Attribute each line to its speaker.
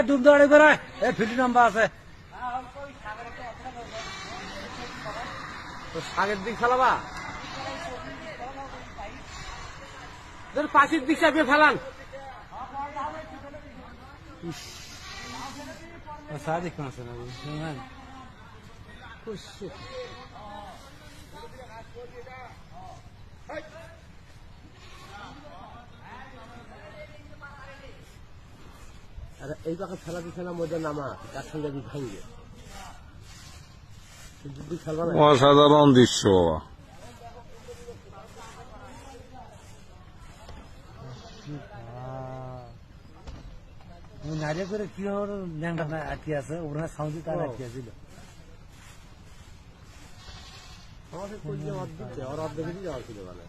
Speaker 1: ডুব দাঁড়িয়ে বেড়ায় ফিল্ড নাম্বার আছে
Speaker 2: আগের দিক ফেলাবা পাশের দিক চাপিয়ে ফেলান
Speaker 1: সাদিক মাসে না বুঝলেন
Speaker 2: এই পাখা ফেলা দিচ্ছে না মধ্যে নামা তার সঙ্গে ভাঙবে
Speaker 3: অসাধারণ দৃশ্য বাবা
Speaker 1: নারিয়া করে কি ল্যাংটা আটকে আছে ওখানে সাউন্ড তার আটকে আছিল
Speaker 2: আমাদের অর্ধেক যাওয়া ছিল মানে